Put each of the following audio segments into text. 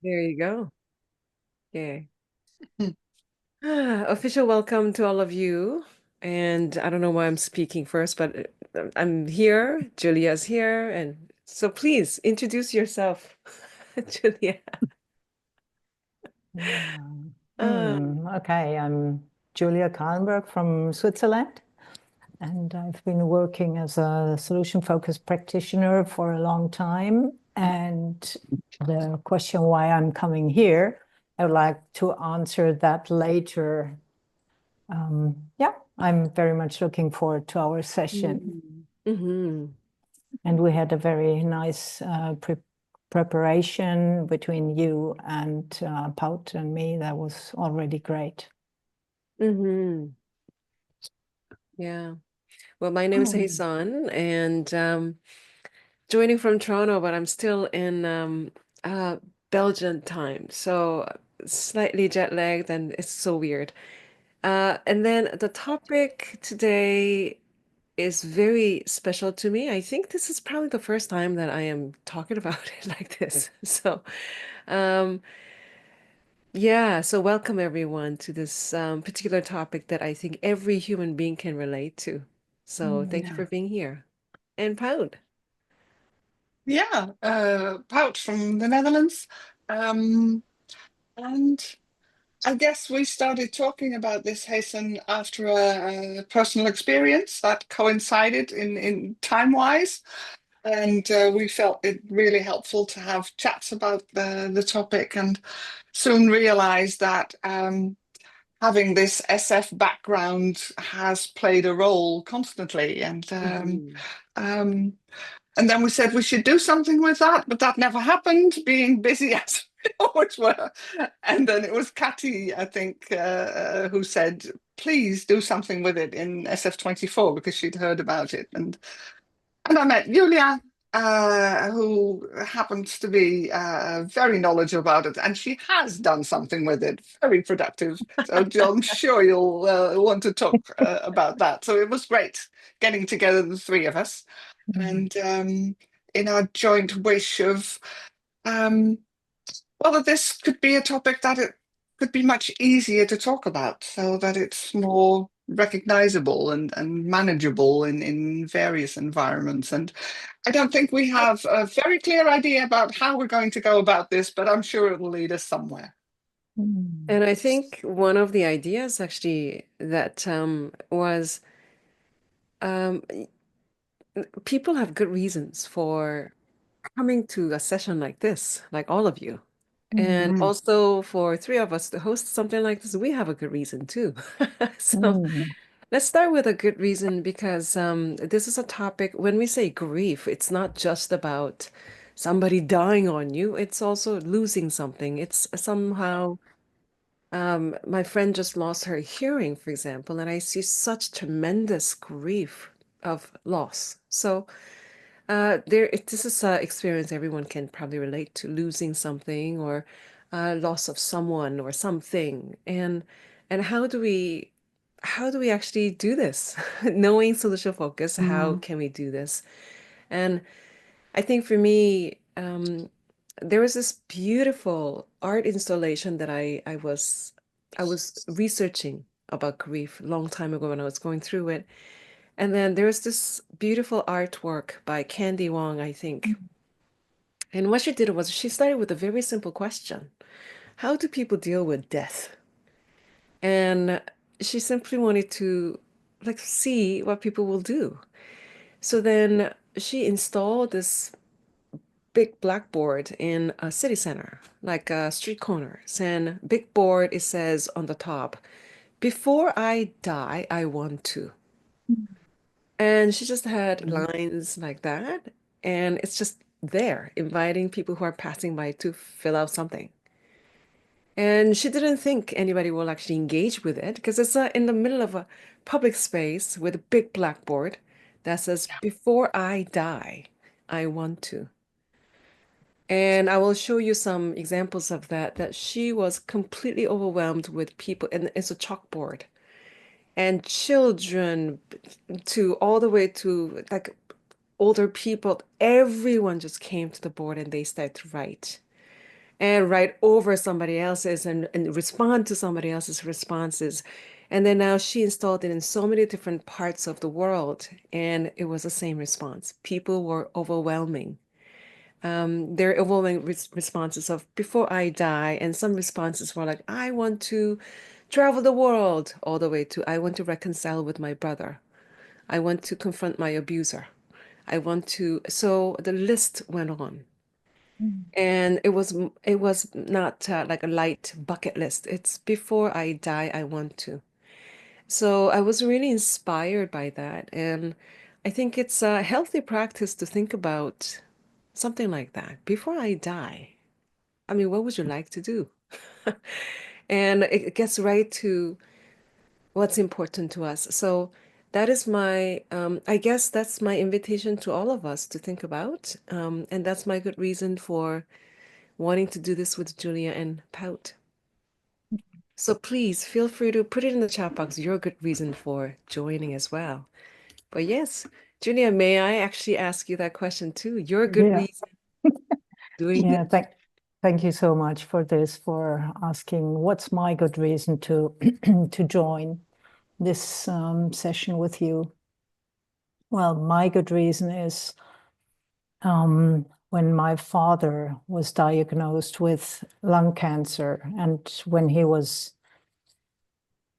There you go. Yeah. Hmm. Official welcome to all of you. And I don't know why I'm speaking first, but I'm here. Julia's here. And so please introduce yourself, Julia. Yeah. Um, Okay, I'm Julia Kalenberg from Switzerland, and I've been working as a solution-focused practitioner for a long time. And the question why I'm coming here, I would like to answer that later. Yeah, I'm very much looking forward to our session. mhm. And we had a very nice preparation between you and Paut and me. That was already great. Mhm. Yeah. Well, my name is Hmm. Haesun, and joining from Toronto, but I'm still in Belgian time. So slightly jet lagged, and it's so weird. And then the topic today is very special to me. I think this is probably the first time that I am talking about it like this. So, um, yeah, so welcome everyone to this particular topic that I think every human being can relate to. So, thank you for Yeah. being here. And Pound. Yeah, Paut from the Netherlands. Um, and I guess we started talking about this, Hasten, after a personal experience that coincided in time-wise. And we felt it really helpful to have chats about the topic and soon realized that having this SF background has played a role constantly. Mhm. Um, and then we said we should do something with that, but that never happened, being busy as we always were. And then it was Cathy, I think, who said, please do something with it in SF24 because she'd heard about it. And I met Julia, who happens to be very knowledgeable about it, and she has done something with it, very productive. So I'm sure you'll want to talk about that. So it was great getting together, the three of us, and in our joint wish of, um, well, that this could be a topic that it could be much easier to talk about so that it's more recognizable and manageable in various environments. And I don't think we have a very clear idea about how we're going to go about this, but I'm sure it will lead us somewhere. Mm. And I think one of the ideas actually that was um, people have good reasons for coming to a session like this, like all of you. And Mm. also for three of us to host something like this, we have a good reason too. So Mm. let's start with a good reason because this is a topic, when we say grief, it's not just about somebody dying on you, it's also losing something. It's somehow, my friend just lost her hearing, for example, and I see such tremendous grief of loss. So this is an experience everyone can probably relate to, losing something or loss of someone or something. And how do we actually do this? Knowing solution focus, how Mm. can we do this? And I think for me, there was this beautiful art installation that I was researching about grief a long time ago when I was going through it. And then there's this beautiful artwork by Candy Wong, I think. And what she did was she started with a very simple question. How do people deal with death? And she simply wanted to like see what people will do. So then she installed this big blackboard in a city center, like street corners. And big board, it says on the top, before I die, I want to. And she just had Mm. lines like that. And it's just there, inviting people who are passing by to fill out something. And she didn't think anybody will actually engage with it because it's in the middle of a public space with a big blackboard that says, before I die, I want to. And I will show you some examples of that, that she was completely overwhelmed with people, and it's a chalkboard. And children to all the way to like older people, everyone just came to the board and they started to write. and write over somebody else's and respond to somebody else's responses. And then now she installed it in so many different parts of the world, and it was the same response. People were overwhelming. Their overwhelming responses of before I die, and some responses were like, I want to travel the world, all the way to I want to reconcile with my brother. I want to confront my abuser. I want to, so the list went on. Mm. And it was not like a light bucket list. It's before I die, I want to. So I was really inspired by that. And I think it's a healthy practice to think about something like that. Before I die, I mean, what would you like to do? And it gets right to what's important to us. So that is I guess that's my invitation to all of us to think about. And that's my good reason for wanting to do this with Julia and Pout. So please feel free to put it in the chat box, your good reason for joining as well. But yes, Julia, may I actually ask you that question too? Your good Yeah, reason doing this? yeah. Thank you so much for this, for asking what's my good reason to to join this session with you. Well, my good reason is when my father was diagnosed with lung cancer, and when he was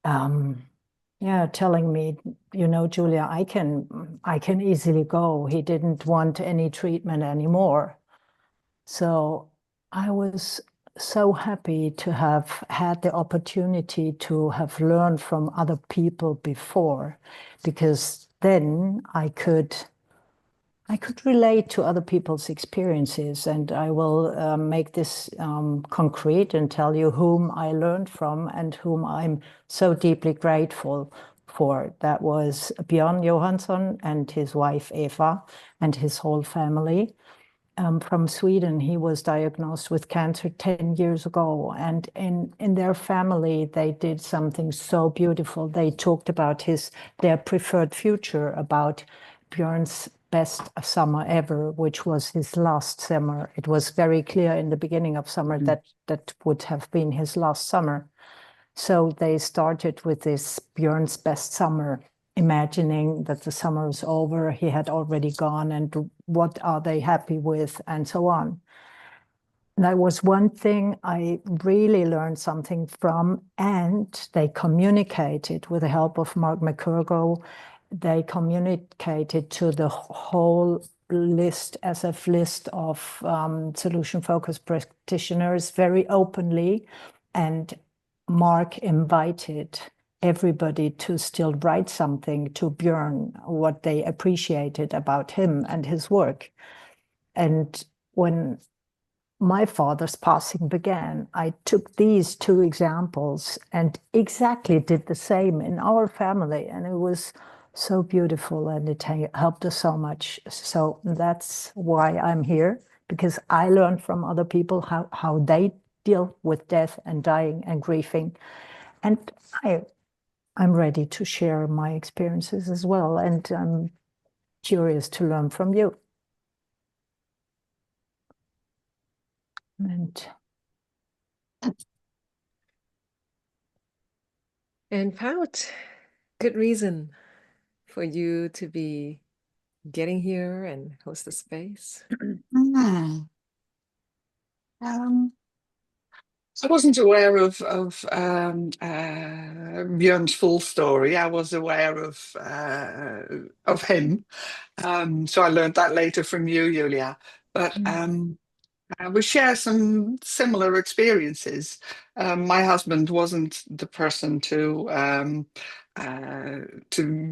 yeah, telling me, Julia, I can easily go. He didn't want any treatment anymore. So I was so happy to have had the opportunity to have learned from other people before, because then I could relate to other people's experiences, and I will make this concrete and tell you whom I learned from and whom I'm so deeply grateful for. That was Björn Johansson and his wife Eva and his whole family. From Sweden. He was diagnosed with cancer 10 years ago. And in their family, they did something so beautiful. They talked about their preferred future, about Björn's best summer ever, which was his last summer. It was very clear in the beginning of summer that that would have been his last summer. So they started with this Björn's best summer, imagining that the summer is over, he had already gone, and what are they happy with, and so on. That was one thing I really learned something from, and they communicated with the help of Mark McCurgo. They communicated to the whole list, SF list of solution-focused practitioners very openly, and Mark invited everybody to still write something to Björn, what they appreciated about him and his work. And when my father's passing began, I took these two examples and exactly did the same in our family. And it was so beautiful, and it helped us so much. So that's why I'm here, because I learned from other people how they deal with death and dying and grieving. And I'm ready to share my experiences as well. And I'm curious to learn from you. And Pout, good reason for you to be getting here and host the space. Um, I wasn't aware of Björn's full story. I was aware of him, so I learned that later from you, Julia. But we share some similar experiences. My husband wasn't the person to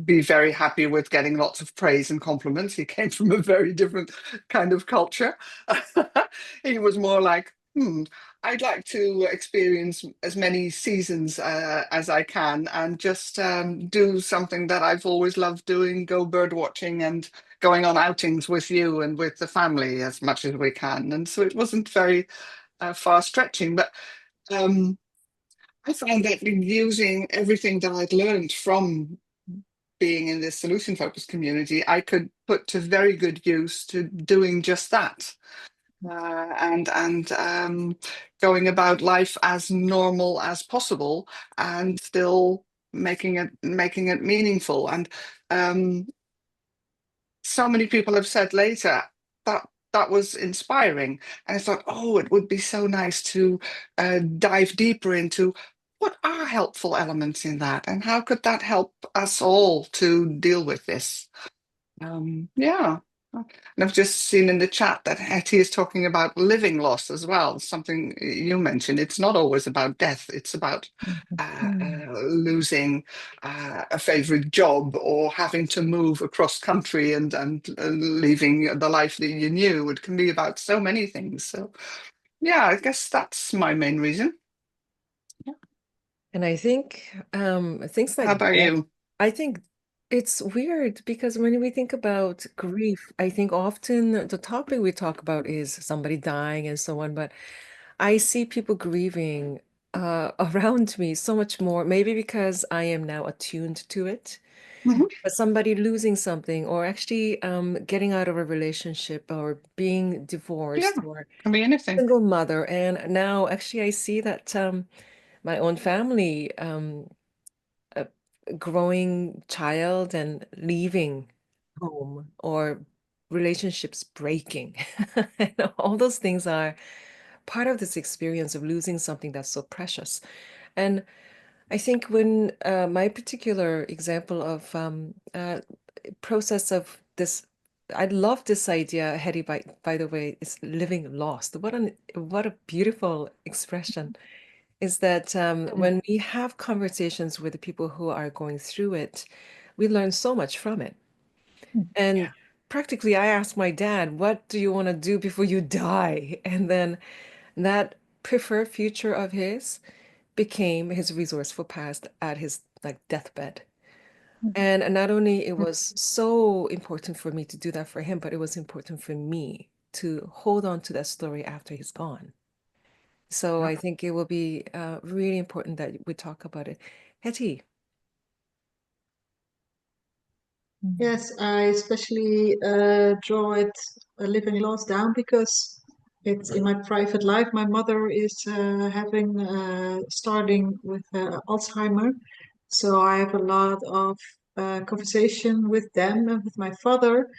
be very happy with getting lots of praise and compliments. He came from a very different kind of culture. He was more like, I'd like to experience as many seasons as I can, and just do something that I've always loved doing, go bird watching and going on outings with you and with the family as much as we can. And so it wasn't very far stretching, but I found that using everything that I'd learned from being in this solution focused community, I could put to very good use to doing just that. and going about life as normal as possible, and still making it meaningful. And um, so many people have said later that that was inspiring, and I thought, oh, it would be so nice to dive deeper into what are helpful elements in that, and how could that help us all to deal with this. Yeah. And I've just seen in the chat that Hetty is talking about living loss as well, something you mentioned. It's not always about death, it's about losing a favorite job, or having to move across country and leaving the life that you knew. It can be about so many things. So, yeah, I guess that's my main reason. And I think things How like about death, you? I think it's weird because when we think about grief, I think often the topic we talk about is somebody dying and so on, but I see people grieving around me so much more, maybe because I am now attuned to it. Mhm. But somebody losing something, or actually getting out of a relationship, or being Yeah, divorced, or can be anything. single mother. And now actually I see that my own family, a growing child and leaving home, or relationships breaking. And all those things are part of this experience of losing something that's so precious. And I think when my particular example of process of this, I love this idea, Hetty, by the way, is living lost. What a beautiful expression. Is that when we have conversations with the people who are going through it, we learn so much from it. And Yeah. practically, I asked my dad, "What do you want to do before you die?" And then that preferred future of his became his resourceful past at his like deathbed. And not only it was so important for me to do that for him, but it was important for me to hold on to that story after he's gone. So I think it will be really important that we talk about it. Hetty. Yes, I especially draw it a living loss down because it's in my private life. My mother is having starting with Alzheimer, so I have a lot of conversation with them and with my father,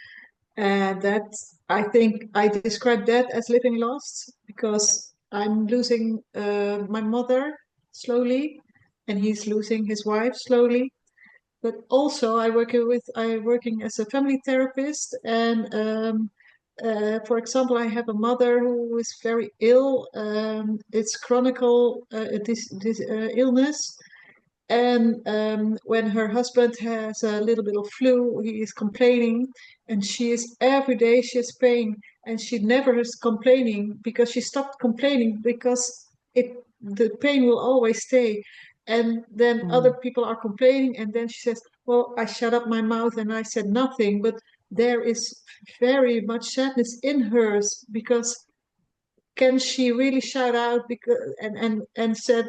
and that I think I describe that as living loss because I'm losing my mother slowly, and he's losing his wife slowly, but also I working as a family therapist, and for example, I have a mother who is very ill. It's chronic this illness, and when her husband has a little bit of flu, he is complaining, and she is every day she has pain, and she never is complaining because she stopped complaining because it the pain will always stay. And then other people are complaining, and then she says, "Well, I shut up my mouth and I said nothing," but there is very much sadness in hers because can she really shout out because and said,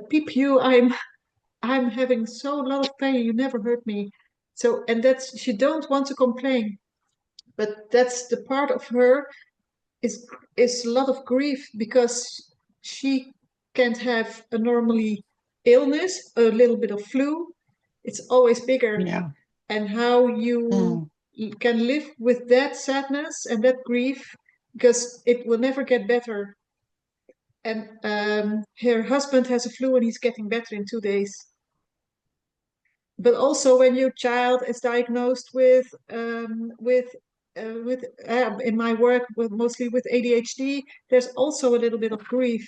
"Peep you, I'm having so a lot of pain. You never hurt me." So, and that's she don't want to complain, but that's the part of her is a lot of grief because she can't have a normally illness, a little bit of flu. It's always bigger, Yeah. and how you can live with that sadness and that grief because it will never get better. And her husband has a flu and he's getting better in 2 days. But also when your child is diagnosed with in my work with mostly with ADHD, there's also a little bit of grief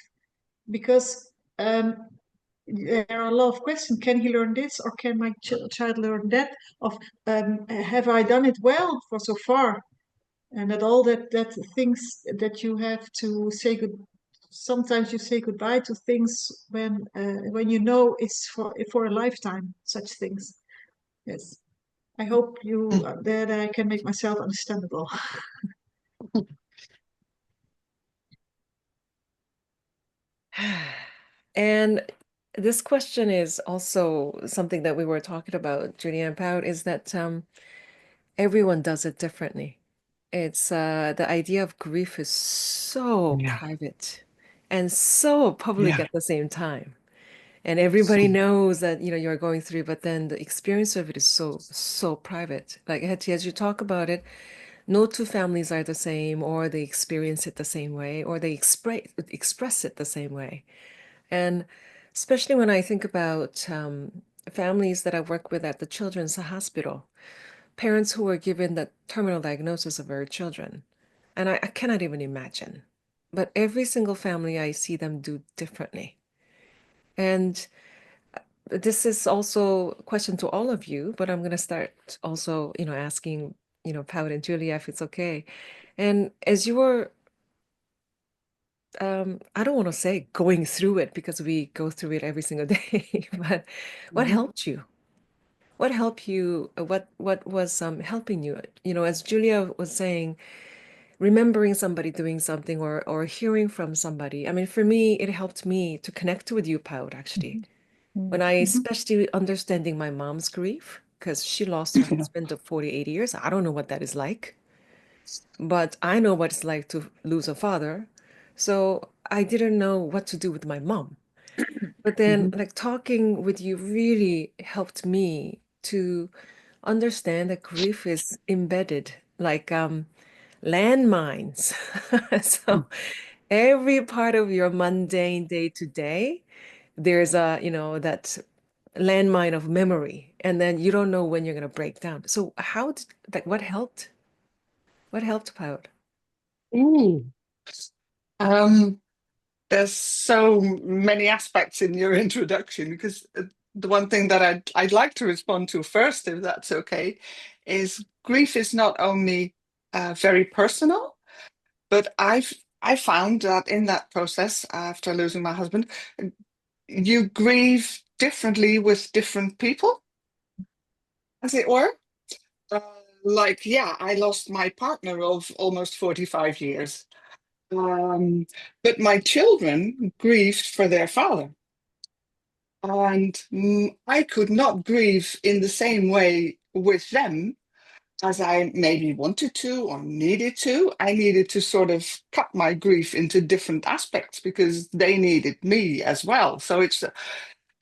because there are a lot of questions. Can he learn this or can my child learn that? Of have I done it well for so far? And that all that things that you have to say good. Sometimes you say goodbye to things when you know it's for a lifetime. Such things. Yes. I hope you that I can make myself understandable. And this question is also something that we were talking about, Judy and Paut, is that everyone does it differently. It's the idea of grief is so Yeah. private and so public Yeah. at the same time. And everybody knows that, you're going through, but then the experience of it is so private. Like Hetty, as you talk about it, no two families are the same, or they experience it the same way, or they express it the same way. And especially when I think about families that I work with at the Children's Hospital, parents who were given the terminal diagnosis of their children. And I cannot even imagine. But every single family I see them do differently. And this is also a question to all of you, but I'm going to start also, asking, Paut and Julia if it's okay. And as you were, I don't want to say going through it because we go through it every single day, but what helped you? What helped you? What was helping you? As Julia was saying, remembering somebody doing something or hearing from somebody. I mean, for me, it helped me to connect with you, Paut, actually. When I especially understanding my mom's grief, because she lost her husband of 48 years. I don't know what that is like, but I know what it's like to lose a father. So I didn't know what to do with my mom. But then, like, talking with you really helped me to understand that grief is embedded, like landmines. So every part of your mundane day to day, there's that landmine of memory, and then you don't know when you're going to break down. So what helped? What helped, Paut? Ooh. There's so many aspects in your introduction, because the one thing that I'd like to respond to first, if that's okay, is grief is not only very personal, but I found that in that process after losing my husband, you grieve differently with different people, as it were. Uh, like, yeah, I lost my partner of almost 45 years. But my children grieved for their father. And I could not grieve in the same way with them as I maybe wanted to or needed to. I needed to sort of cut my grief into different aspects because they needed me as well. So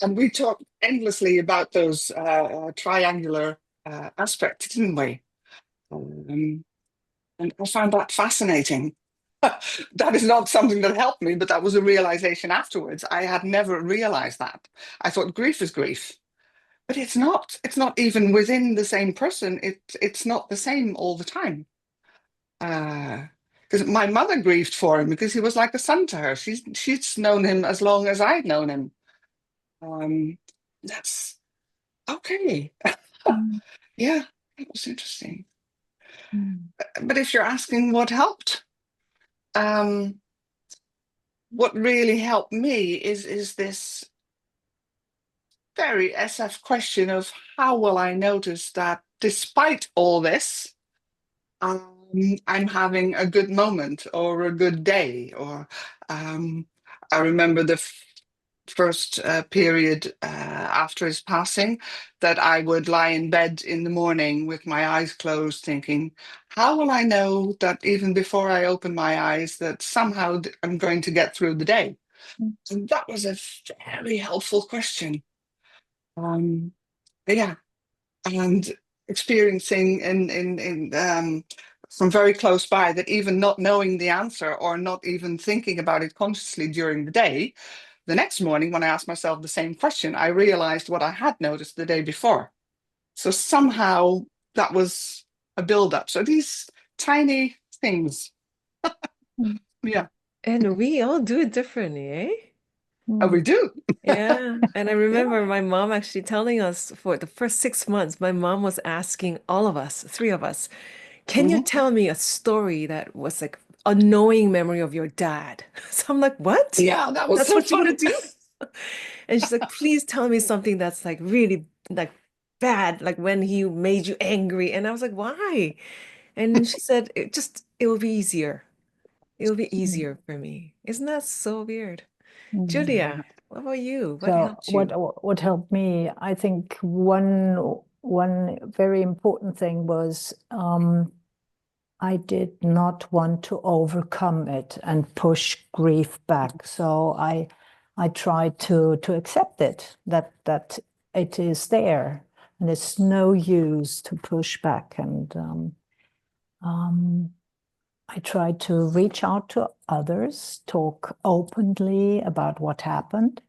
and we talked endlessly about those triangular aspects, didn't we? And I found that fascinating. That is not something that helped me, but that was a realization afterwards. I had never realized that. I thought grief is grief, but it's not. It's not even within the same person. It's not the same all the time. Because my mother grieved for him because he was like a son to her. She's known him as long as I'd known him. That's okay. Yeah, that was interesting. But if you're asking what helped, um, what really helped me is this very SF question of how will I notice that despite all this, I'm having a good moment or a good day, or I remember the first period after his passing, that I would lie in bed in the morning with my eyes closed thinking, how will I know that even before I open my eyes that somehow I'm going to get through the day? And that was a very helpful question. Yeah, and experiencing from very close by that even not knowing the answer or not even thinking about it consciously during the day, the next morning when I asked myself the same question, I realized what I had noticed the day before. So somehow that was a build-up. So these tiny things. Yeah. And we all do it differently, eh? Oh, we do. Yeah. And I remember my mom actually telling us for the first 6 months, my mom was asking all of us, three of us, can you tell me a story that was like a knowing memory of your dad? So I'm like, what? Yeah, that was That's so what you fun. want to do? And she's like, please tell me something that's like really like bad, like when he made you angry. And I was like, why? And she said, it will be easier. It will be easier for me. Isn't that so weird? Julia, what about you? What So helped you? what helped me? I think one very important thing was I did not want to overcome it and push grief back. So I tried to accept it, that it is there, and it's no use to push back. And I tried to reach out to others, talk openly about what happened.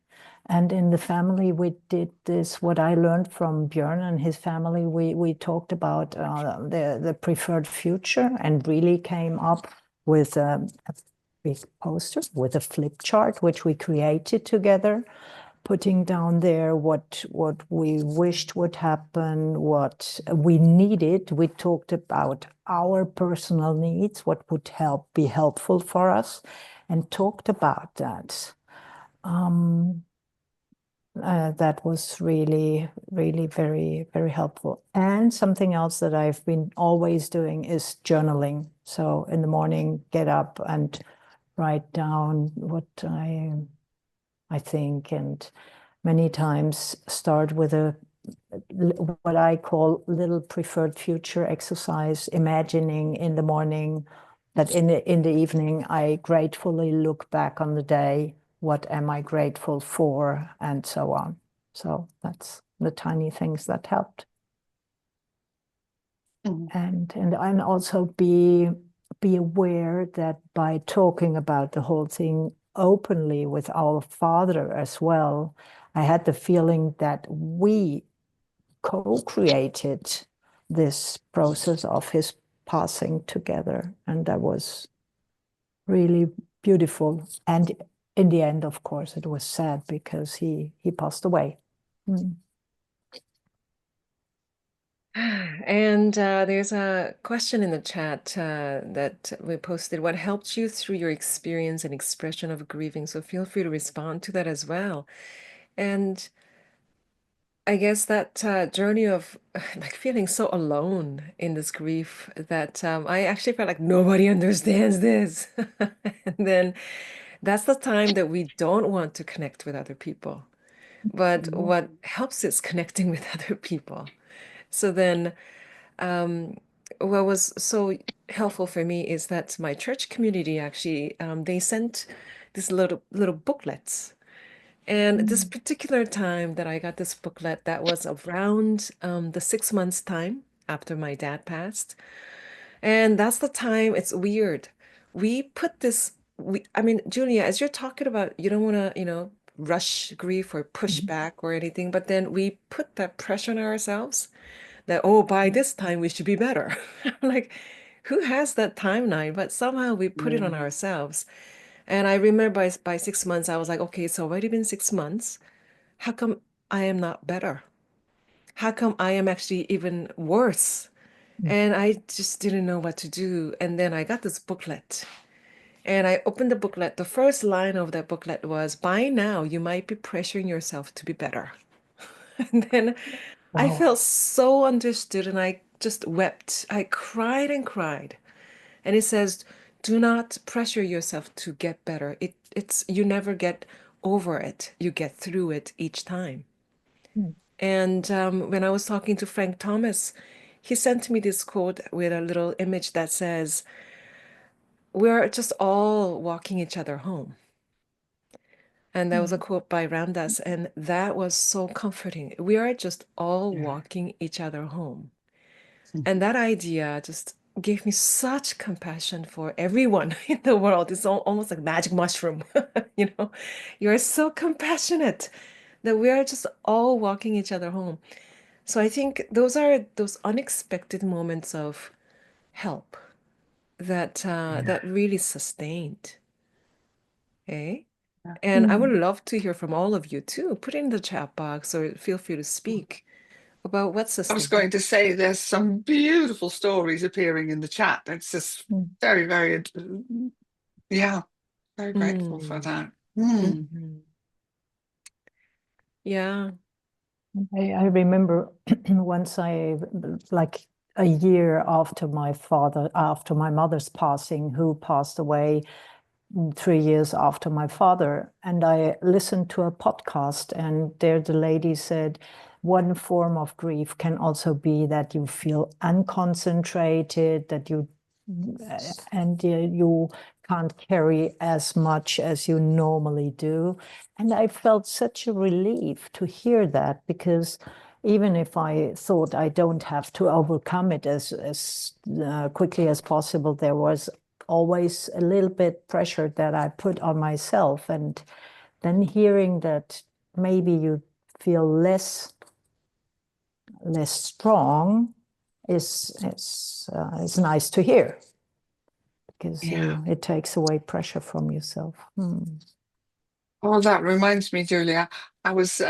And in the family, we did this, what I learned from Björn and his family, we talked about the preferred future and really came up with a big poster with a flip chart, which we created together, putting down there what we wished would happen, what we needed. We talked about our personal needs, what would be helpful for us, and talked about that. That was really, really very, very helpful. And something else that I've been always doing is journaling. So in the morning, get up and write down what I think, and many times start with what I call little preferred future exercise, imagining in the morning that in the evening I gratefully look back on the day. What am I grateful for, and so on. So that's the tiny things that helped. And also be aware that by talking about the whole thing openly with our father as well, I had the feeling that we co-created this process of his passing together, and that was really beautiful. And in the end, of course, it was sad because he passed away. And there's a question in the chat that we posted. What helped you through your experience and expression of grieving? So feel free to respond to that as well. And I guess that journey of like feeling so alone in this grief that I actually felt like nobody understands this. And then that's the time that we don't want to connect with other people. But what helps is connecting with other people. So then what was so helpful for me is that my church community actually they sent these little booklets. And this particular time that I got this booklet, that was around the 6 months time after my dad passed. And that's the time, it's weird. We put this, I mean, Julia, as you're talking about, you don't want to, rush grief or push back or anything, but then we put that pressure on ourselves that, oh, by this time we should be better. Like, who has that timeline? But somehow we put it on ourselves. And I remember by 6 months, I was like, okay, it's already been 6 months. How come I am not better? How come I am actually even worse? And I just didn't know what to do. And then I got this booklet and I opened the booklet. The first line of that booklet was, by now, you might be pressuring yourself to be better. And then I felt so understood and I just wept. I cried and cried. And it says, do not pressure yourself to get better. It's you never get over it. You get through it each time. And when I was talking to Frank Thomas, he sent me this quote with a little image that says, we're just all walking each other home. And that was a quote by Ramdas, and that was so comforting. We are just all walking each other home. And that idea just gave me such compassion for everyone in the world. It's almost like magic mushroom. You're so compassionate that we are just all walking each other home. So I think those are those unexpected moments of help that that really sustained. Okay. And I would love to hear from all of you too. Put it in the chat box or feel free to speak about what I was sustained. going to say there's some beautiful stories appearing in the chat. It's just very, very, very grateful for that. Yeah. I remember once like a year after my mother's passing, who passed away 3 years after my father, and I listened to a podcast, and there the lady said, one form of grief can also be that you feel unconcentrated, that you and you can't carry as much as you normally do. And I felt such a relief to hear that, because even if I thought I don't have to overcome it as quickly as possible, there was always a little bit pressure that I put on myself. And then hearing that maybe you feel less strong is nice to hear, because it takes away pressure from yourself. Oh, that reminds me, Julia. I was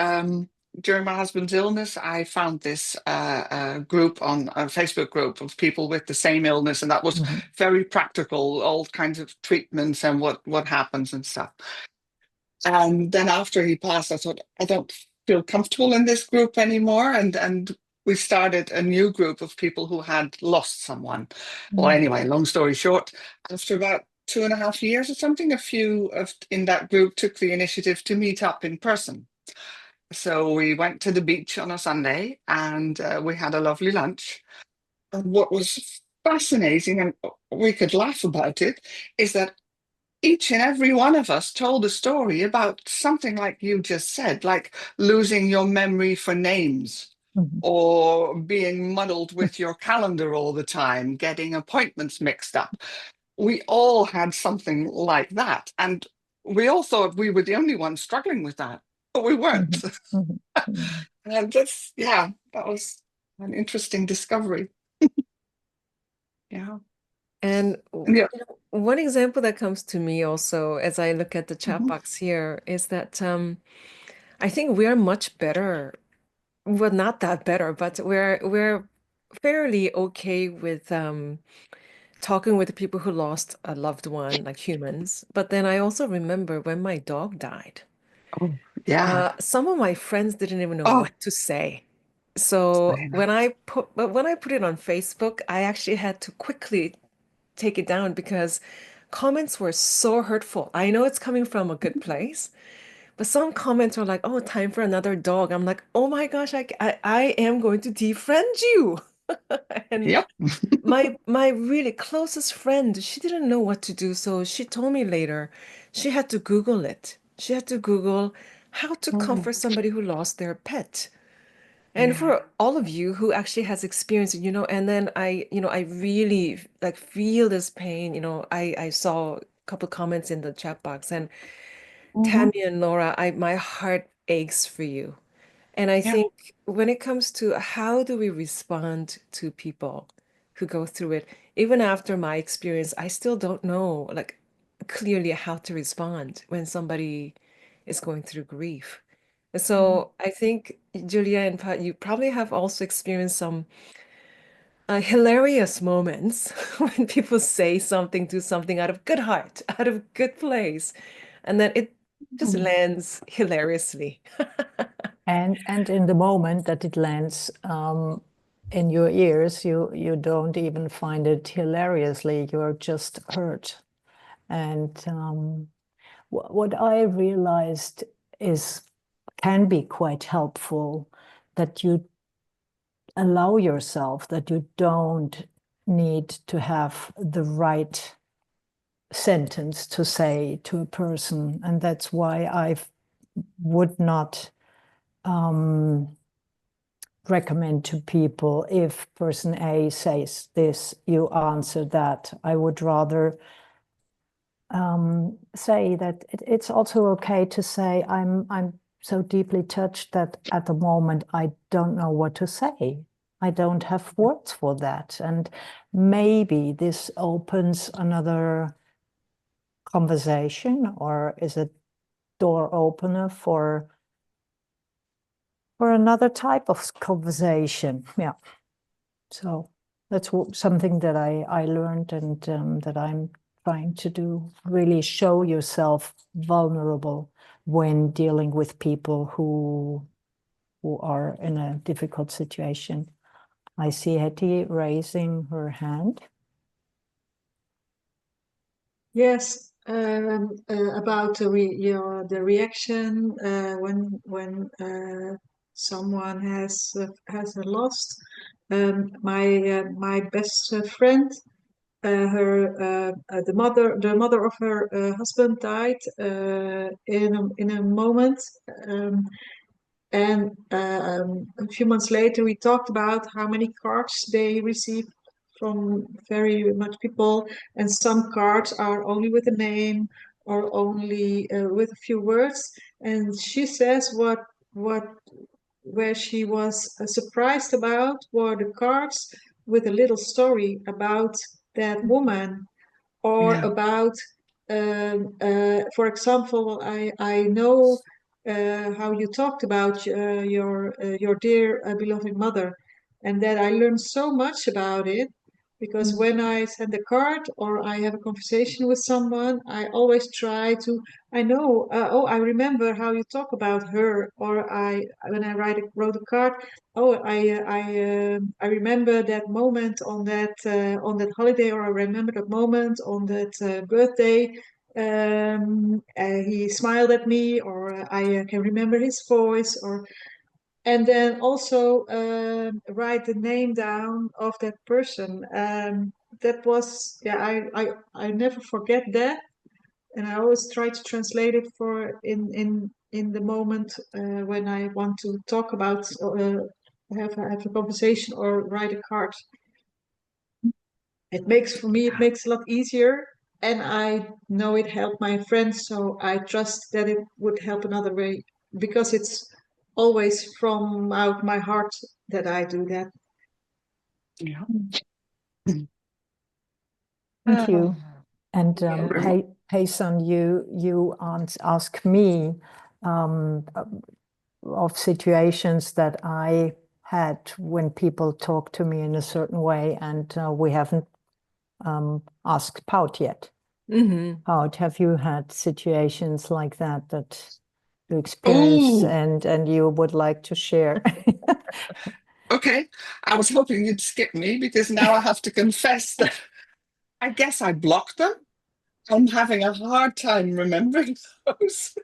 during my husband's illness, I found this group on a Facebook group of people with the same illness, and that was very practical, all kinds of treatments and what happens and stuff. And then after he passed, I thought, I don't feel comfortable in this group anymore, and we started a new group of people who had lost someone. Well, anyway, long story short, after about 2.5 years or something, a few in that group took the initiative to meet up in person. So we went to the beach on a Sunday, and we had a lovely lunch. And what was fascinating, and we could laugh about it, is that each and every one of us told a story about something like you just said, like losing your memory for names, or being muddled with your calendar all the time, getting appointments mixed up. We all had something like that. And we all thought we were the only ones struggling with that, but we weren't. And that was an interesting discovery. Yeah. And Yeah. one example that comes to me also as I look at the chat box here is that I think we're much better. Well, not that better, but we're fairly okay with talking with the people who lost a loved one, like humans. But then I also remember when my dog died. Oh, yeah. Some of my friends didn't even know Oh, what to say. So I know. when I put it on Facebook, I actually had to quickly take it down because comments were so hurtful. I know it's coming from a good place, but some comments were like, "Oh, time for another dog." I'm like, "Oh my gosh, I am going to defriend you." And Yep. my really closest friend, she didn't know what to do, so she told me later she had to Google it. She had to Google how to comfort somebody who lost their pet. And Yeah. for all of you who actually has experience, and then I really like feel this pain. I saw a couple comments in the chat box, and Tammy and Laura, my heart aches for you. And I Yeah. think when it comes to how do we respond to people who go through it, even after my experience, I still don't know like clearly how to respond when somebody is going through grief. So I think Julia and Pat, you probably have also experienced some hilarious moments when people say something, do something out of good heart, out of good place, and then it just lands hilariously. And in the moment that it lands in your ears, you don't even find it hilariously. You're just hurt. And what I realized can be quite helpful, that you allow yourself, that you don't need to have the right sentence to say to a person. And that's why I would not recommend to people, if person A says this, you answer that. I would rather say that it's also okay to say, I'm so deeply touched that at the moment I don't know what to say. I don't have words for that. And maybe this opens another conversation, or is a door opener for another type of conversation. Yeah. So that's something that I learned, and that I'm trying to do. Really show yourself vulnerable when dealing with people who are in a difficult situation. I see Hetty raising her hand. Yes, about the reaction when someone has a lost. My best friend, the mother of her husband died in a moment, and a few months later we talked about how many cards they received from very much people, and some cards are only with a name or only with a few words. And she says what where she was surprised about were the cards with a little story about that woman, or Yeah. about, for example, I know how you talked about your dear beloved mother, and that I learned so much about it, because when I send a card or I have a conversation with someone, I always try to, I know, oh, I remember how you talk about her, or when I wrote a card, oh, I remember that moment on that holiday, or I remember that moment on that birthday. He smiled at me, or I can remember his voice, or and then also write the name down of that person. That was, yeah, I never forget that, and I always try to translate it for in the moment when I want to talk about, have a conversation or write a card. It makes, for me, it makes a lot easier, and I know it helped my friends, so I trust that it would help another way, because it's always from out my heart that I do that. Yeah. Thank you. And Yeah. Haesun, you ask me of situations that I had when people talk to me in a certain way, and we haven't asked Paut yet. Paut, have you had situations like that you experience, Ooh. and you would like to share? Okay, I was hoping you'd skip me, because now I have to confess that I guess I blocked them. I'm having a hard time remembering those.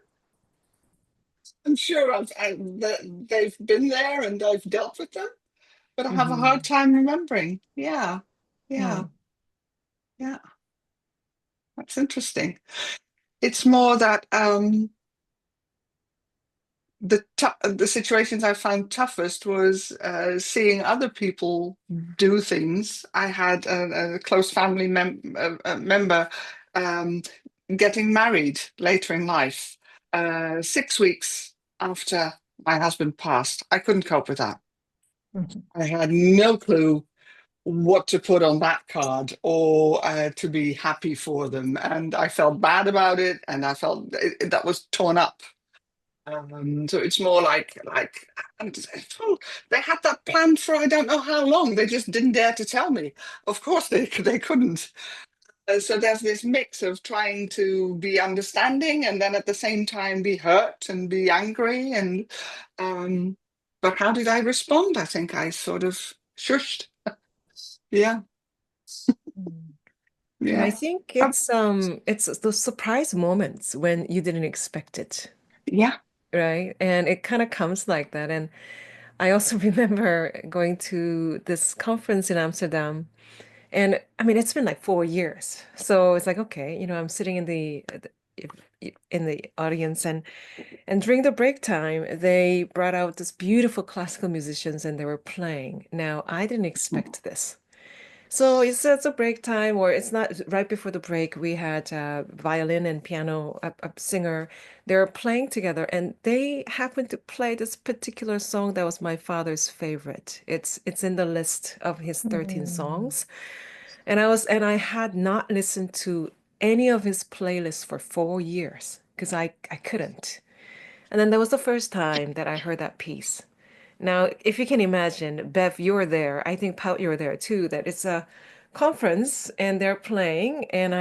I'm sure they've been there and I've dealt with them, but I have a hard time remembering. Yeah, yeah, yeah. That's interesting. It's more that the situations I found toughest was seeing other people do things. I had a close family member getting married later in life, 6 weeks after my husband passed. I couldn't cope with that. I had no clue what to put on that card, or to be happy for them, and I felt bad about it, and I felt that was torn up. So it's more like and they had that planned for I don't know how long. They just didn't dare to tell me. Of course they couldn't. So there's this mix of trying to be understanding and then at the same time be hurt and be angry. And but how did I respond? I think I sort of shushed. Yeah. And I Yeah. think it's those surprise moments when you didn't expect it, Yeah. right? And it kind of comes like that. And I also remember going to this conference in Amsterdam, and I mean it's been like 4 years. So it's like, okay, I'm sitting in the audience, and during the break time, they brought out this beautiful classical musicians and they were playing. Now, I didn't expect this. So it's a break time, or it's not right before the break. We had violin and piano, a singer. They're playing together, and they happened to play this particular song that was my father's favorite. It's in the list of his 13 songs, and I had not listened to any of his playlists for 4 years because I couldn't. And then that was the first time that I heard that piece. Now, if you can imagine, Bev, you're there. I think Pout, you're there too. That it's a conference and they're playing, and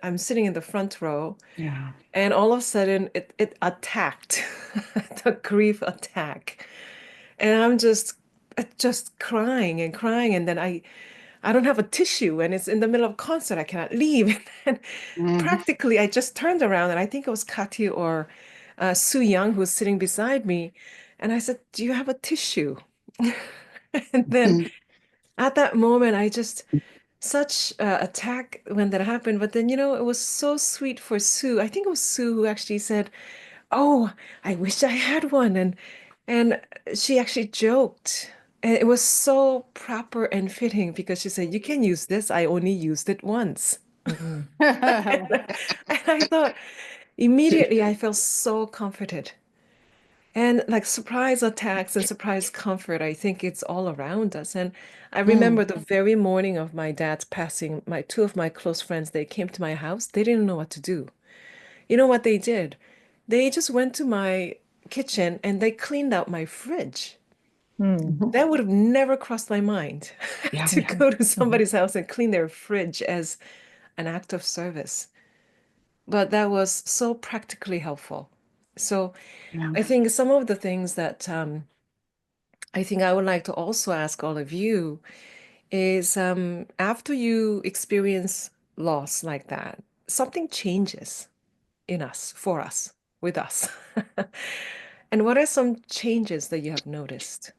I'm sitting in the front row, Yeah. and all of a sudden it attacked, the grief attack, and I'm just crying and crying, and then I don't have a tissue, and it's in the middle of concert. I cannot leave, and Hmm. practically I just turned around, and I think it was Kati or Su Young who's sitting beside me, and I said, "Do you have a tissue?" And then at that moment, I just such attack when that happened. But then, it was so sweet for Sue. I think it was Sue who actually said, "Oh, I wish I had one." And she actually joked. And it was so proper and fitting because she said, "You can use this. I only used it once." Mm. And I thought immediately I felt so comforted. And like surprise attacks and surprise comfort, I think it's all around us. And I remember the very morning of my dad's passing, my two of my close friends, they came to my house. They didn't know what to do. You know what they did? They just went to my kitchen and they cleaned out my fridge. Mm. That would have never crossed my mind Yeah. to go to somebody's house and clean their fridge as an act of service. But that was so practically helpful. So Yeah. I think some of the things that I think I would like to also ask all of you is after you experience loss like that, something changes in us, for us, with us. And what are some changes that you have noticed?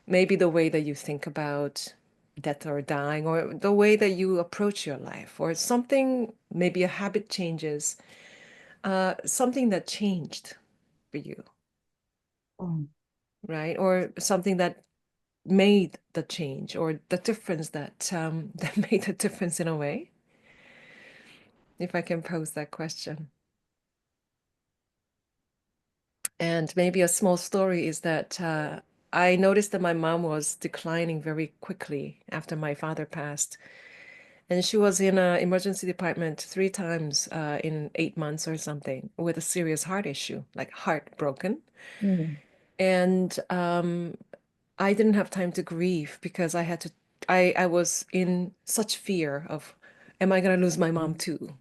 Maybe the way that you think about death or dying, or the way that you approach your life, or something, maybe a habit changes, something that changed for you, Mm. right? Or something that made the change, or the difference that that made a difference in a way, if I can pose that question. And maybe a small story is that I noticed that my mom was declining very quickly after my father passed. And she was in an emergency department 3 times in 8 months or something with a serious heart issue, like heart broken. Mm. And I didn't have time to grieve because I was in such fear of, am I going to lose my mom too?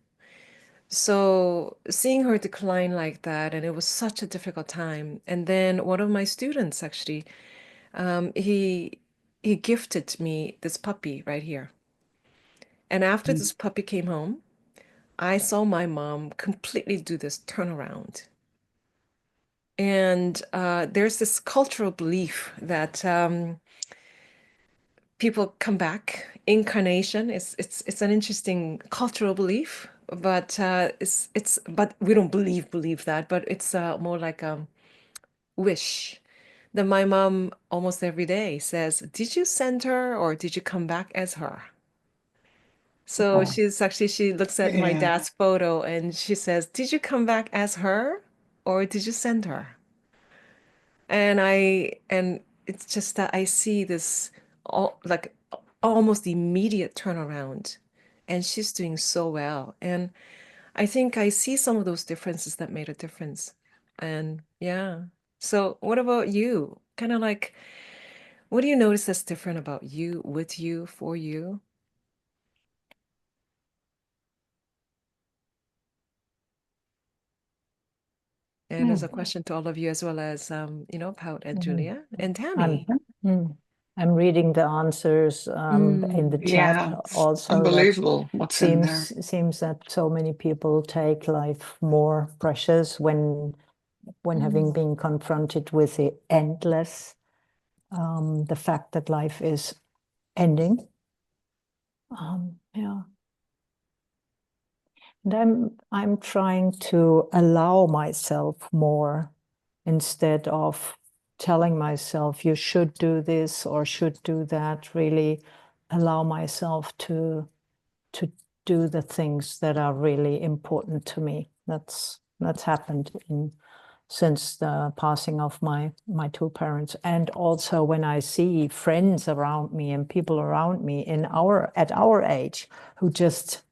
So seeing her decline like that, and it was such a difficult time. And then one of my students actually, he gifted me this puppy right here. And after Mm. this puppy came home, I saw my mom completely do this turnaround. And there's this cultural belief that people come back. Incarnation is it's an interesting cultural belief, but it's but we don't believe that, but it's more like a wish that my mom almost every day says, "Did you send her or did you come back as her?" So Oh, she looks at my yeah. dad's photo and she says, "Did you come back as her or did you send her?" And it's just that I see this like almost immediate turnaround, and she's doing so well. And I think I see some of those differences that made a difference. And yeah. So what about you? Kind of like, what do you notice that's different about you, with you, for you? And as a question to all of you, as well as Paut and Mm. Julia and I'm Tammy. I'm reading the answers in the chat Yeah. also. That Unbelievable what's in there. seems that so many people take life more precious when having been confronted with the endless, the fact that life is ending. Yeah. And I'm trying to allow myself more instead of telling myself you should do this or should do that. Really allow myself to do the things that are really important to me. That's happened since the passing of my two parents, and also when I see friends around me and people around me at our age who just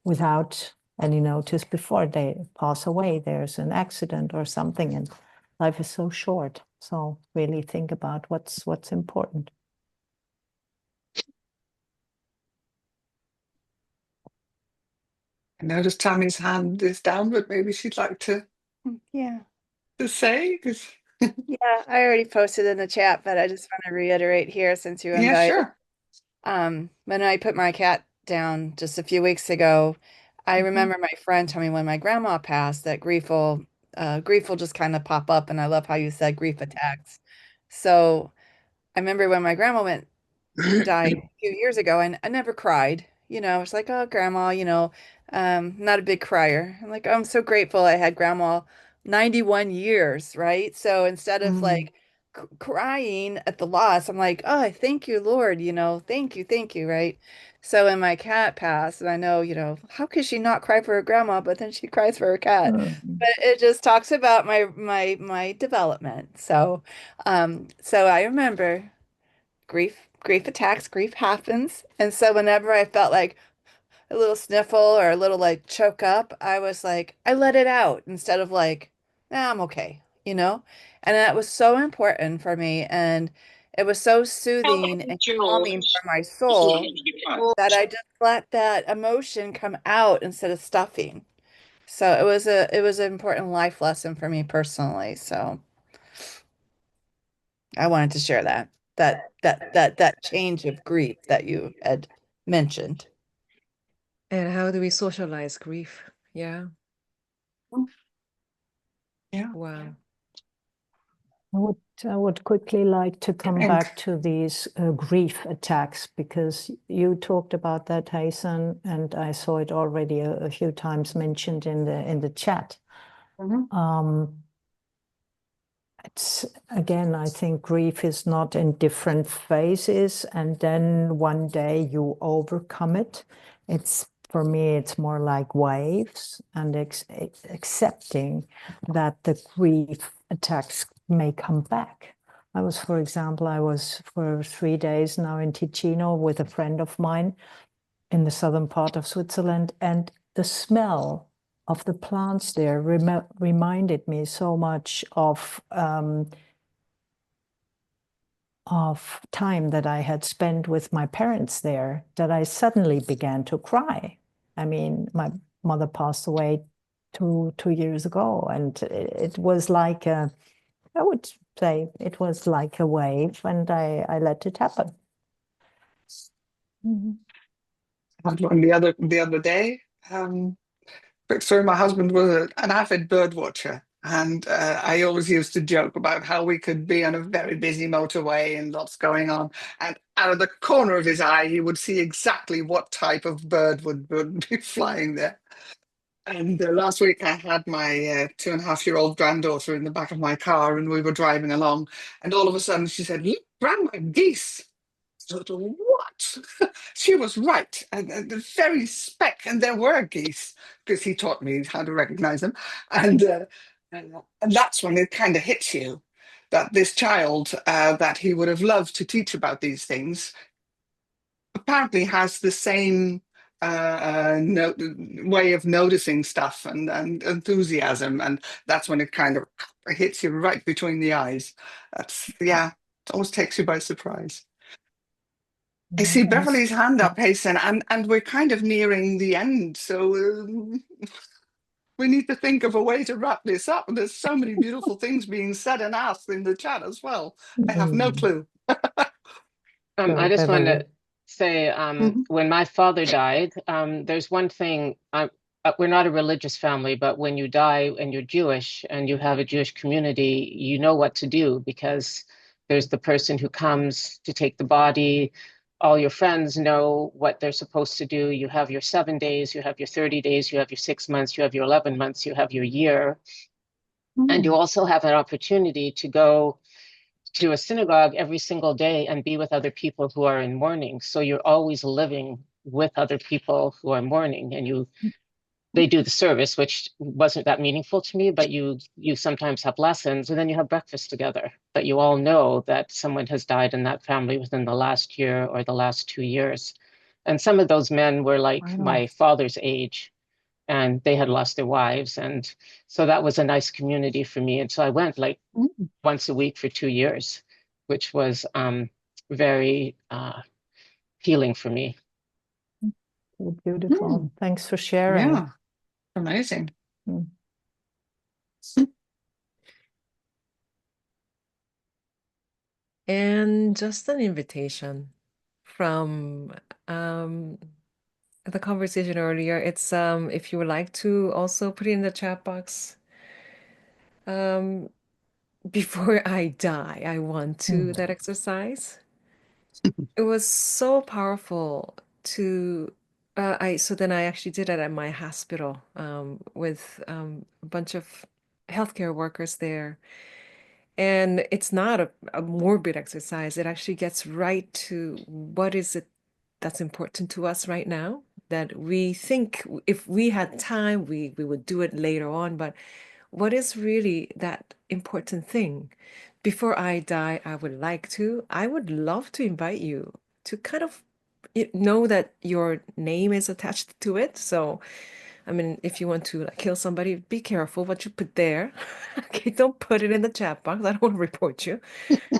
without any notice before they pass away, there's an accident or something, and life is so short. So really think about what's important. I noticed Tammy's hand is down, but maybe she'd like Yeah. to say, 'cause Yeah, I already posted in the chat, but I just want to reiterate here since you yeah, invited. sure. When I put my cat down just a few weeks ago, I remember my friend told me when my grandma passed that grief will just kind of pop up, and I love how you said grief attacks. So I remember when my grandma went died a few years ago, and I never cried. It's like, oh, grandma, not a big crier. I'm like, oh, I'm so grateful I had grandma 91 years, right? So instead of Mm. like crying at the loss, I'm like, oh, thank you, Lord, thank you, right? So when my cat passed, and I know, how could she not cry for her grandma, but then she cries for her cat? Mm. But it just talks about my development. So I remember grief attacks, grief happens. And so whenever I felt like a little sniffle or a little like choke up, I was like, I let it out instead of like, nah, I'm okay. And that was so important for me. And it was so soothing and calming for my soul that I just let that emotion come out instead of stuffing. So it was an important life lesson for me personally. So I wanted to share that change of grief that you had mentioned. And how do we socialize grief? Yeah. Yeah. Wow. I would quickly like to come And back to these grief attacks, because you talked about that, Haesun, and I saw it already a few times mentioned in the chat. It's again, I think grief is not in different phases, and then one day you overcome it. It's for me, it's more like waves, and accepting that the grief attacks may come back. For example, I was for 3 days now in Ticino with a friend of mine in the southern part of Switzerland, and the smell of the plants there reminded me so much of time that I had spent with my parents there, that I suddenly began to cry. I mean, my mother passed away two years ago, and it was like I would say it was like a wave, and I let it happen. I had one the other day. So my husband was an avid bird watcher, and I always used to joke about how we could be on a very busy motorway and lots going on, and out of the corner of his eye, he would see exactly what type of bird would be flying there. And last week, I had my 2.5-year-old granddaughter in the back of my car, and we were driving along, and all of a sudden she said, "Look, Grandma, geese." I thought, what? She was right. And the very speck, and there were geese, because he taught me how to recognize them. And that's when it kind of hits you that this child that he would have loved to teach about these things apparently has the same way of noticing stuff and enthusiasm. And that's when it kind of hits you right between the eyes. Yeah, it almost takes you by surprise. I see Beverly's hand up, Hasten, and we're kind of nearing the end. So we need to think of a way to wrap this up. And there's so many beautiful things being said and asked in the chat as well. I have no clue. I just want to say, Mhm. when my father died, there's one thing. We're not a religious family, but when you die and you're Jewish and you have a Jewish community, you know what to do, because there's the person who comes to take the body. All your friends know what they're supposed to do. You have your 7 days, you have your 30 days, you have your 6 months, you have your 11 months, you have your year. And you also have an opportunity to go to a synagogue every single day and be with other people who are in mourning. So you're always living with other people who are mourning, and they do the service, which wasn't that meaningful to me, but you sometimes have lessons, and then you have breakfast together. But you all know that someone has died in that family within the last year or the last 2 years. And some of those men were like my father's age, and they had lost their wives. And so that was a nice community for me. And so I went like once a week for 2 years, which was very healing for me. Beautiful. Thanks for sharing. Yeah, amazing. And just an invitation from the conversation earlier. It's if you would like to also put it in the chat box. Before I die, I want to that exercise. It was so powerful to so then I actually did it at my hospital with a bunch of healthcare workers there. And it's not a morbid exercise. It actually gets right to what is it that's important to us right now. That we think if we had time, we would do it later on. But what is really that important thing? Before I die, I would love to invite you to kind of know that your name is attached to it. So, I mean, if you want to like, kill somebody, be careful what you put there. Okay, don't put it in the chat box. I don't want to report you.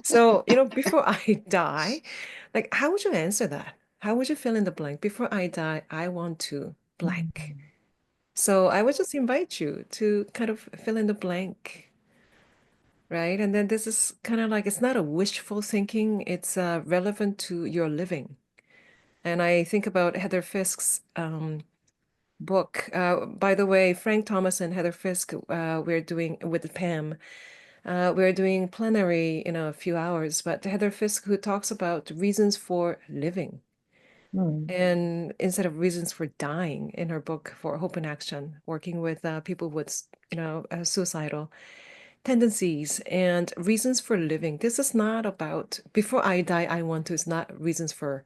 So, before I die, like, how would you answer that? How would you fill in the blank? Before I die, I want to blank. So I would just invite you to kind of fill in the blank, right? And then this is kind of like it's not a wishful thinking, it's relevant to your living. And I think about Heather Fisk's book. By the way, Frank Thomas and Heather Fisk, we're doing with Pam, we're doing plenary in a few hours, but Heather Fisk, who talks about reasons for living. And instead of reasons for dying in her book for Hope and Action, working with people with, suicidal tendencies and reasons for living. This is not about before I die, I want to. It's not reasons for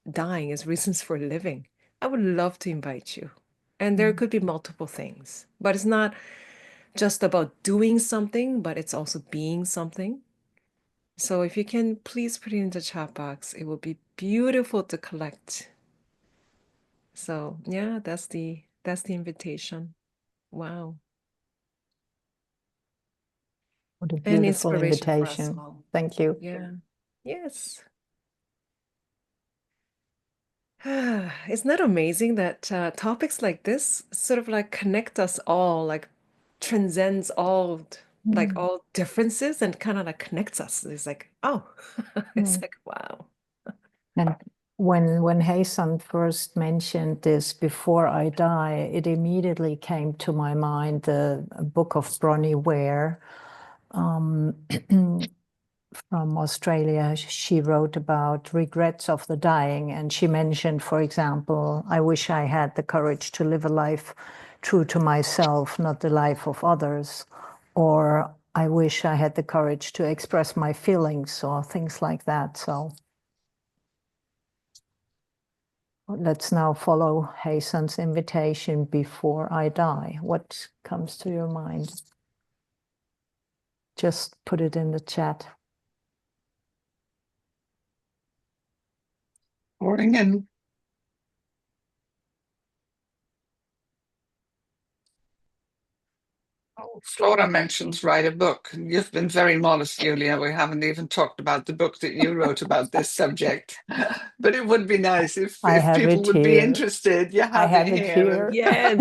dying, it's reasons for living. I would love to invite you. And there could be multiple things, but it's not just about doing something, but it's also being something. So if you can please put it in the chat box, it will be beautiful to collect. So yeah, that's the invitation. Wow. What a And beautiful inspiration for us invitation. all. Thank you. Yeah. Yes. Isn't that amazing that topics like this sort of like connect us all, like transcends all like all differences and kind of like connects us. It's like, oh, it's like, wow. And when Haesun first mentioned this, before I die, it immediately came to my mind the book of Bronnie Ware from Australia. She wrote about regrets of the dying, and she mentioned, for example, I wish I had the courage to live a life true to myself, not the life of others, or I wish I had the courage to express my feelings, or things like that. So let's now follow Haesun's invitation, before I die. What comes to your mind? Just put it in the chat. Pouring in. Oh, Flora mentions write a book. You've been very modest, Julia. We haven't even talked about the book that you wrote about this subject. But it would be nice if people would be interested. You have have it it here. Yes.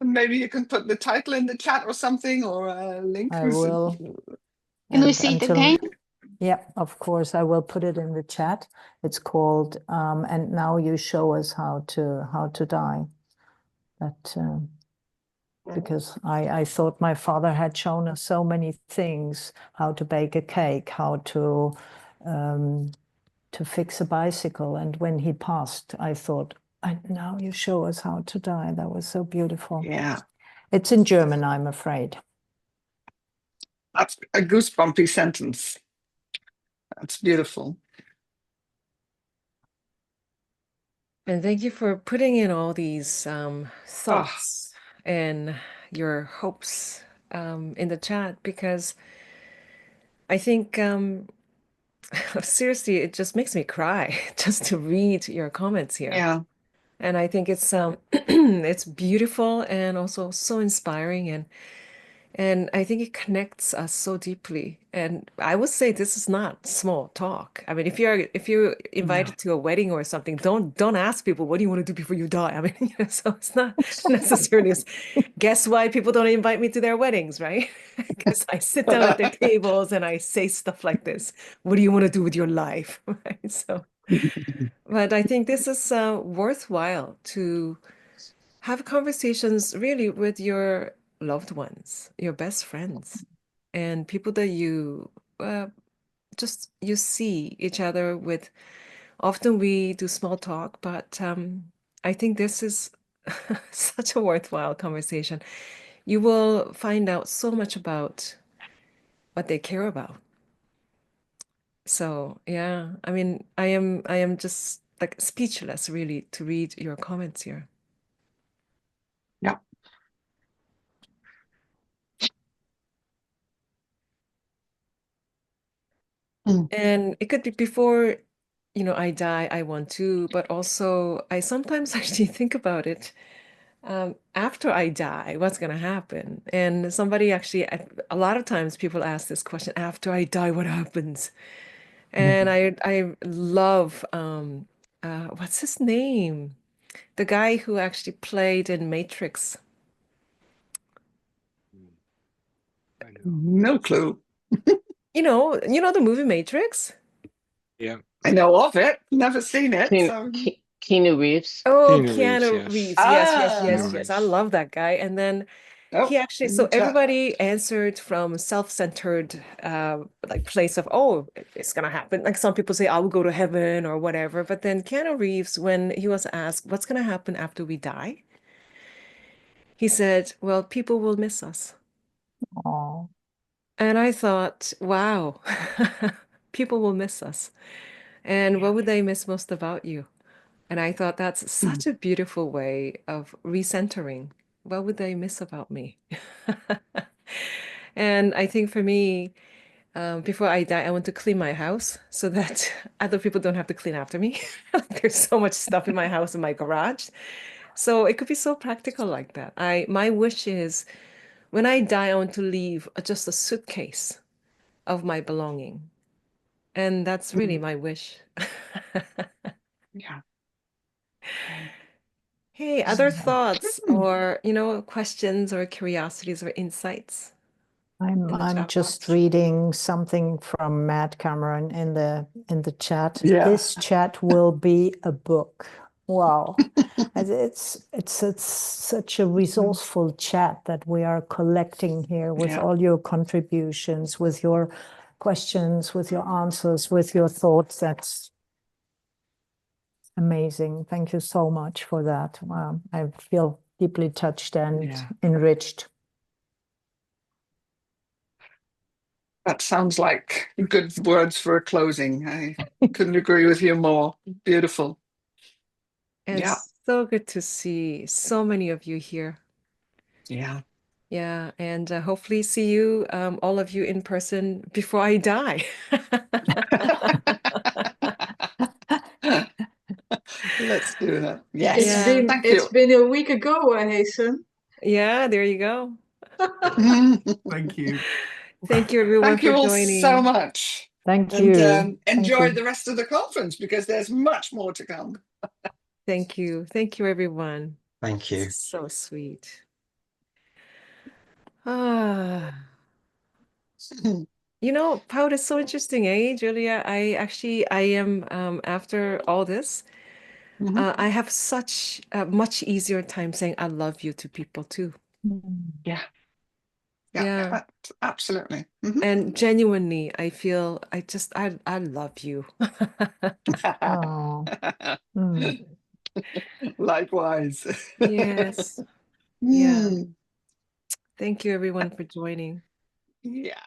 Maybe you can put the title in the chat or something, or a link. I will. Can we see it again? Yeah, of course, I will put it in the chat. It's called "And Now You Show Us How to Die." But because I thought my father had shown us so many things: how to bake a cake, how to fix a bicycle. And when he passed, I thought, and now you show us how to die. That was so beautiful. Yeah. It's in German, I'm afraid. That's a goosebumpy sentence. That's beautiful. And thank you for putting in all these thoughts and your hopes in the chat, because I think seriously, it just makes me cry just to read your comments here. Yeah. And I think it's it's beautiful and also so inspiring, and I think it connects us so deeply. And I would say this is not small talk. I mean, if you're invited to a wedding or something, don't ask people, what do you want to do before you die? I mean, so it's not necessarily. Guess why people don't invite me to their weddings, right? Because I sit down at their tables and I say stuff like this. What do you want to do with your life? Right? So, but I think this is worthwhile to have conversations really with your loved ones, your best friends, and people that you just you see each other with, often we do small talk, but I think this is such a worthwhile conversation. You will find out so much about what they care about. So yeah, I mean, I am just like speechless really to read your comments here. Yeah. And it could be before, you know, I die, I want to, but also I sometimes actually think about it. After I die, what's going to happen? And somebody actually, a lot of times people ask this question, after I die, what happens? And I love, what's his name? The guy who actually played in Matrix. I know. No clue. You know the movie Matrix? Yeah. I know of it, never seen it. Keanu, So. Keanu Reeves. Oh, Keanu Reeves, Keanu yes. Reeves. Ah. Keanu Yes. I Reeves. love that guy. And then Oh, he actually, in so the chat. everybody answered from self-centered like place of, oh, it's gonna happen. Like some people say, I will go to heaven or whatever. But then Keanu Reeves, when he was asked, what's gonna happen after we die? He said, well, people will miss us. Oh, And I thought, wow, people will miss us. And what would they miss most about you? And I thought that's such a beautiful way of recentering. What would they miss about me? And I think for me, before I die, I want to clean my house so that other people don't have to clean after me. There's so much stuff in my house, in my garage. So it could be so practical like that. My wish is when I die, I want to leave just a suitcase of my belonging. And that's really my wish. Yeah. Hey, other thoughts or, questions or curiosities or insights in the I'm chat just box? reading something from Matt Cameron in the chat. Yeah. This chat will be a book. Wow. And it's such a resourceful chat that we are collecting here with Yeah. all your contributions, with your questions, with your answers, with your thoughts. That's amazing. Thank you so much for that. I feel deeply touched and Yeah. enriched. That sounds like good words for a closing. I couldn't agree with you more. Beautiful. And Yeah. so good to see so many of you here. Yeah. Yeah, and hopefully see you, all of you in person before I die. Let's do that. Yes. It's Yeah. been Thank it's you. been a week ago, Haesun. Yeah, there you go. Thank you. Thank you everyone Thank for you all so joining. much. Thank And you. Thank enjoy you. the rest of the conference because there's much more to come. Thank you. Thank you, everyone. Thank you. So sweet. Ah. Paut is so interesting, eh, Julia? I am, after all this, I have such a much easier time saying I love you to people too. Yeah. Yeah. Absolutely. And genuinely, I feel I love you. Oh. Mm. Likewise. Yes. Yeah. Thank you everyone for joining. Yeah.